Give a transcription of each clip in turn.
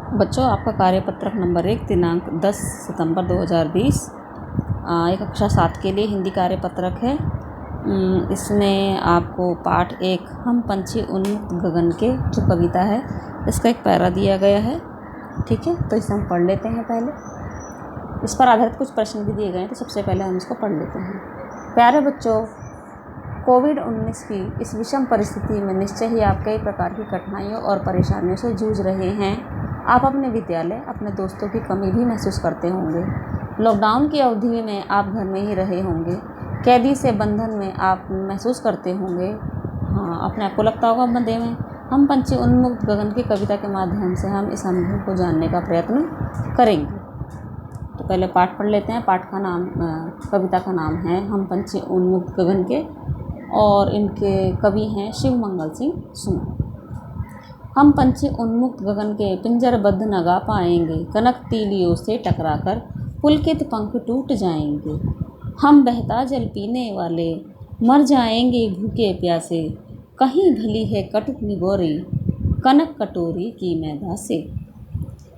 बच्चों, आपका कार्यपत्रक नंबर 1 दिनांक 10 सितंबर 2020 एक कक्षा 7 के लिए हिंदी कार्यपत्रक है। इसमें आपको पाठ 1 हम पंछी उन्मुक्त गगन के जो कविता है इसका एक पैरा दिया गया है। ठीक है, तो इसे हम पढ़ लेते हैं। पहले इस पर आधारित कुछ प्रश्न भी दिए गए हैं, तो सबसे पहले हम इसको पढ़ लेते हैं। प्यारे बच्चों, कोविड-19 की इस विषम परिस्थिति में निश्चय ही आप कई प्रकार की कठिनाइयों और परेशानियों से जूझ रहे हैं। आप अपने विद्यालय, अपने दोस्तों की कमी भी महसूस करते होंगे। लॉकडाउन की अवधि में आप घर में ही रहे होंगे। कैदी से बंधन में आप महसूस करते होंगे। हाँ, अपने आप को लगता होगा बंधे में। हम पंछी उन्मुक्त गगन की कविता के माध्यम से हम इस अनुभव को जानने का प्रयत्न करेंगे। तो पहले पाठ पढ़ लेते हैं। पाठ का नाम, कविता का नाम है हम पंछी उन्मुक्त गगन के, और इनके कवि हैं शिव मंगल सिंह सुमन। हम पंछी उन्मुक्त गगन के पिंजरबद्ध न गा पाएंगे, कनक तीलियों से टकराकर पुलकित पंख टूट जाएंगे। हम बहता जल पीने वाले मर जाएंगे भूखे प्यासे, कहीं भली है कटुक निगोरी कनक कटोरी की मैदा से।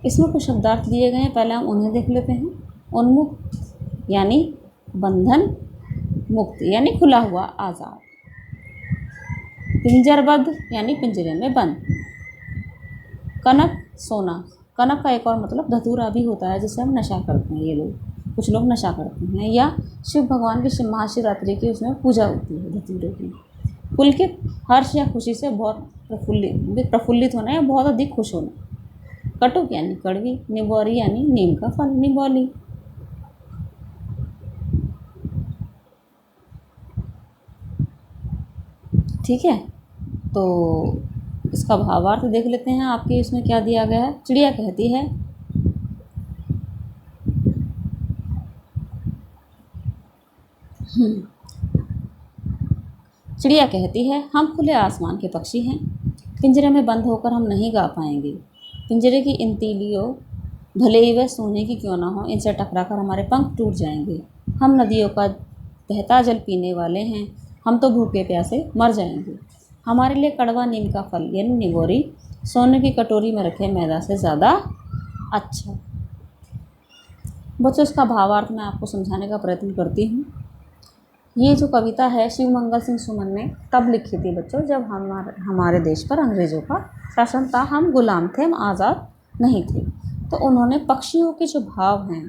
इसमें कुछ शब्दार्थ दिए गए हैं, पहले हम उन्हें देख लेते हैं। उन्मुक्त यानी बंधन, मुक्त यानी खुला हुआ, आज़ाद। पिंजरबद्ध यानी पिंजरे में बंद। कनक सोना, कनक का एक और मतलब धतूरा भी होता है, जिससे हम नशा करते हैं। ये लोग, कुछ लोग नशा करते हैं। या शिव भगवान की महाशिवरात्रि की उसमें पूजा होती है धतूरे की। पुलकित, हर्ष या खुशी से बहुत प्रफुल्लित होना या बहुत अधिक खुश होना। कटुक यानी कड़वी। निबोरी यानी नीम का फल, निबोली। ठीक है, तो इसका भावार्थ देख लेते हैं। आपके इसमें क्या दिया गया है। चिड़िया कहती है, चिड़िया कहती है हम खुले आसमान के पक्षी हैं, पिंजरे में बंद होकर हम नहीं गा पाएंगे। पिंजरे की इन तीलियों, भले ही वह सोने की क्यों ना हो, इनसे टकराकर हमारे पंख टूट जाएंगे। हम नदियों का बहता जल पीने वाले हैं, हम तो भूखे प्यासे मर जाएंगे। हमारे लिए कड़वा नीम का फल यानी निगोरी सोने की कटोरी में रखे मैदा से ज़्यादा अच्छा। बच्चों, इसका भावार्थ मैं आपको समझाने का प्रयत्न करती हूँ। ये जो कविता है शिव मंगल सिंह सुमन ने तब लिखी थी बच्चों, जब हमारे देश पर अंग्रेज़ों का शासन था। हम गुलाम थे, हम आज़ाद नहीं थे। तो उन्होंने पक्षियों के जो भाव हैं,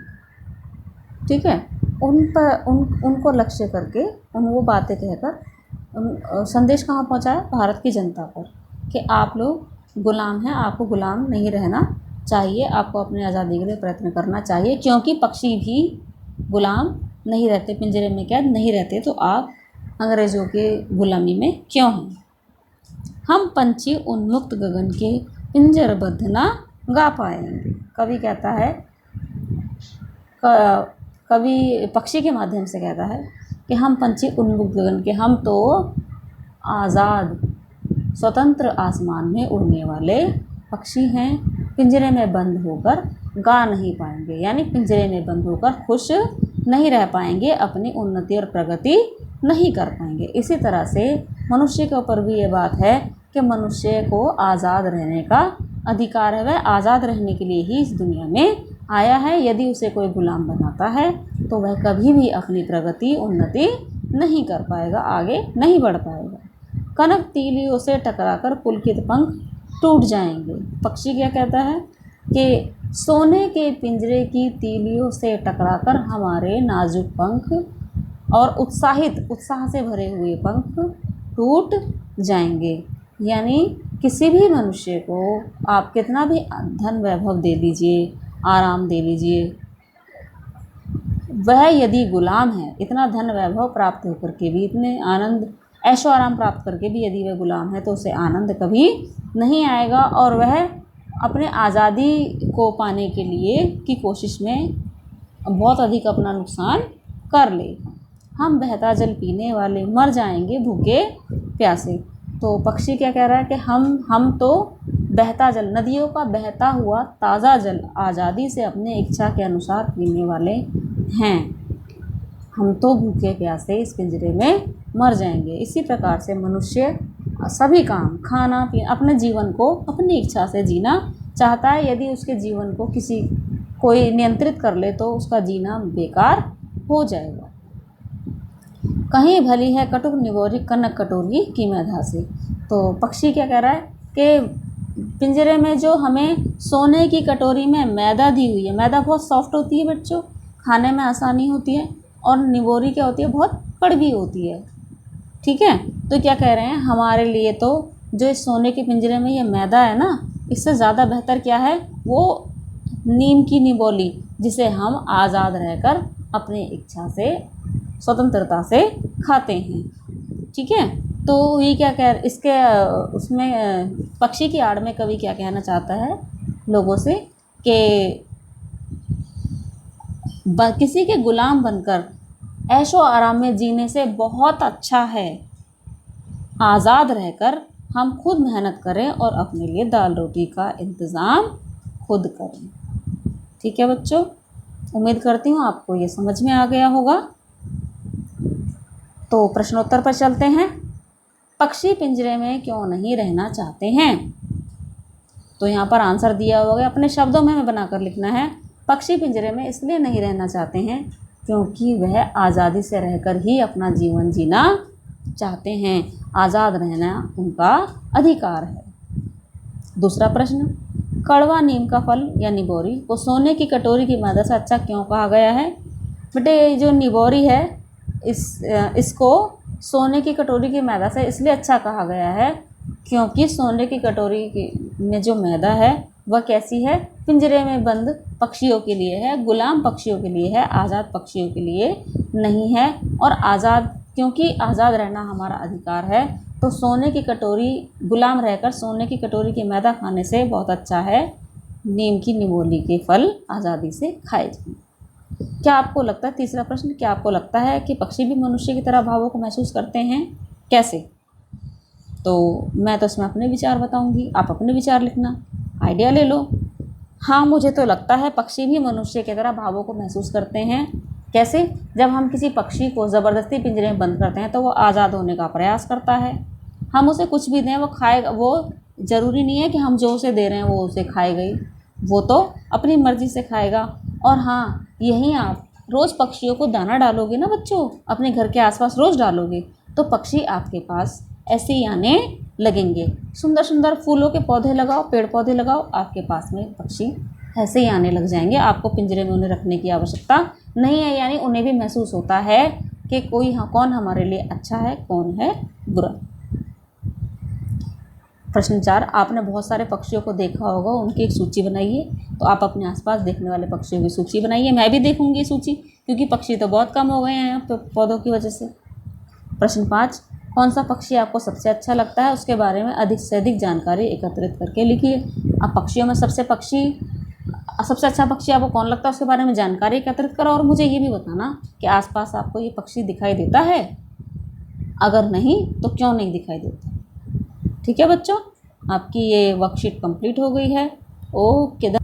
ठीक है, उनको लक्ष्य करके वो बातें कहकर संदेश कहाँ पहुँचाया, भारत की जनता पर, कि आप लोग गुलाम हैं, आपको गुलाम नहीं रहना चाहिए, आपको अपनी आज़ादी के लिए प्रयत्न करना चाहिए। क्योंकि पक्षी भी गुलाम नहीं रहते, पिंजरे में कैद नहीं रहते, तो आप अंग्रेज़ों के गुलामी में क्यों हैं। हम पंछी उन्मुक्त गगन के पिंजरबद्ध ना गा पाएंगे। कवि कहता है, कवि पक्षी के माध्यम से कहता है कि हम पंछी उन्मुक्त गगन के, हम तो आज़ाद स्वतंत्र आसमान में उड़ने वाले पक्षी हैं, पिंजरे में बंद होकर गा नहीं पाएंगे, यानी पिंजरे में बंद होकर खुश नहीं रह पाएंगे, अपनी उन्नति और प्रगति नहीं कर पाएंगे। इसी तरह से मनुष्य के ऊपर भी ये बात है कि मनुष्य को आज़ाद रहने का अधिकार है। वह आज़ाद रहने के लिए ही इस दुनिया में आया है। यदि उसे कोई गुलाम बनाता है तो वह कभी भी अपनी प्रगति, उन्नति नहीं कर पाएगा, आगे नहीं बढ़ पाएगा। कनक तीलियों से टकराकर पुलकित पंख टूट जाएंगे। पक्षी क्या कहता है कि सोने के पिंजरे की तीलियों से टकराकर हमारे नाजुक पंख और उत्साह से भरे हुए पंख टूट जाएंगे। यानी किसी भी मनुष्य को आप कितना भी धन वैभव दे दीजिए, आराम दे लीजिए, वह यदि गुलाम है, इतना धन वैभव प्राप्त होकर के भी, इतने आनंद ऐशो आराम प्राप्त करके भी यदि वह गुलाम है, तो उसे आनंद कभी नहीं आएगा, और वह अपने आज़ादी को पाने के लिए की कोशिश में बहुत अधिक अपना नुकसान कर लेगा। हम बहता जल पीने वाले मर जाएंगे भूखे प्यासे। तो पक्षी क्या कह रहा है कि हम तो बहता जल, नदियों का बहता हुआ ताज़ा जल आज़ादी से अपने इच्छा के अनुसार पीने वाले हैं, हम तो भूखे प्यासे इस पिंजरे में मर जाएंगे। इसी प्रकार से मनुष्य सभी काम, खाना पीना, अपने जीवन को अपनी इच्छा से जीना चाहता है यदि उसके जीवन को कोई नियंत्रित कर ले तो उसका जीना बेकार हो जाएगा। कहीं भली है कटुक निगोरी कनक कटोरी की मैदा से। तो पक्षी क्या कह रहा है कि पिंजरे में जो हमें सोने की कटोरी में मैदा दी हुई है, मैदा बहुत सॉफ्ट होती है बच्चों, खाने में आसानी होती है, और निगोरी क्या होती है, बहुत कड़वी होती है। ठीक है, तो क्या कह रहे हैं, हमारे लिए तो जो इस सोने के पिंजरे में ये मैदा है ना, इससे ज़्यादा बेहतर क्या है, वो नीम की निबोली, जिसे हम आज़ाद रहकर अपनी इच्छा से स्वतंत्रता से खाते हैं। ठीक है, तो ये क्या कह इसके उसमें पक्षी की आड़ में कवि क्या कहना चाहता है लोगों से कि किसी के गुलाम बनकर ऐशो आराम में जीने से बहुत अच्छा है आज़ाद रहकर हम खुद मेहनत करें और अपने लिए दाल रोटी का इंतज़ाम खुद करें। ठीक है बच्चों, उम्मीद करती हूँ आपको ये समझ में आ गया होगा। तो प्रश्नोत्तर पर चलते हैं। पक्षी पिंजरे में क्यों नहीं रहना चाहते हैं? तो यहाँ पर आंसर दिया होगा, अपने शब्दों में हमें बनाकर लिखना है। पक्षी पिंजरे में इसलिए नहीं रहना चाहते हैं क्योंकि वह आज़ादी से रहकर ही अपना जीवन जीना चाहते हैं। आज़ाद रहना उनका अधिकार है। दूसरा प्रश्न, कड़वा नीम का फल या निबोरी को सोने की कटोरी की मैदा से अच्छा क्यों कहा गया है? बेटे, जो निबोरी है इसको सोने की कटोरी की मैदा से इसलिए अच्छा कहा गया है क्योंकि सोने की कटोरी में जो मैदा है वह कैसी है, पिंजरे में बंद पक्षियों के लिए है, गुलाम पक्षियों के लिए है, आज़ाद पक्षियों के लिए नहीं है। और क्योंकि आज़ाद रहना हमारा अधिकार है, तो सोने की कटोरी, गुलाम रहकर सोने की कटोरी की मैदा खाने से बहुत अच्छा है नीम की निबोली के फल आज़ादी से खाए जाएं। क्या आपको लगता है, तीसरा प्रश्न, क्या आपको लगता है कि पक्षी भी मनुष्य की तरह भावों को महसूस करते हैं? कैसे? तो मैं तो इसमें अपने विचार बताऊंगी, आप अपने विचार लिखना, आइडिया ले लो। हाँ, मुझे तो लगता है पक्षी भी मनुष्य की तरह भावों को महसूस करते हैं। कैसे? जब हम किसी पक्षी को ज़बरदस्ती पिंजरे में बंद करते हैं तो वो आज़ाद होने का प्रयास करता है। हम उसे कुछ भी दें वो खाएगा, वो ज़रूरी नहीं है कि हम जो उसे दे रहे हैं वो उसे खाएगा ही, वो तो अपनी मर्ज़ी से खाएगा। और हाँ, यहीं आप रोज़ पक्षियों को दाना डालोगे ना बच्चों, अपने घर के आसपास रोज़ डालोगे, तो पक्षी आपके पास ऐसे ही आने लगेंगे। सुंदर सुंदर फूलों के पौधे लगाओ, पेड़ पौधे लगाओ, आपके पास में पक्षी ऐसे ही आने लग जाएंगे। आपको पिंजरे में उन्हें रखने की आवश्यकता नहीं है, यानी उन्हें भी महसूस होता है कि कौन हमारे लिए अच्छा है, कौन है बुरा। प्रश्न 4, आपने बहुत सारे पक्षियों को देखा होगा, उनकी एक सूची बनाइए। तो आप अपने आसपास देखने वाले पक्षियों की सूची बनाइए। मैं भी देखूंगी सूची, क्योंकि पक्षी तो बहुत कम हो गए हैं यहाँ पौधों की वजह से। प्रश्न 5, कौन सा पक्षी आपको सबसे अच्छा लगता है, उसके बारे में अधिक से अधिक जानकारी एकत्रित करके लिखिए। अब पक्षियों में सबसे अच्छा पक्षी आपको कौन लगता है, उसके बारे में जानकारी एकत्रित करो, और मुझे ये भी बताना कि आसपास आपको ये पक्षी दिखाई देता है, अगर नहीं तो क्यों नहीं दिखाई देता। ठीक है बच्चों, आपकी ये वर्कशीट कंप्लीट हो गई है। ओके।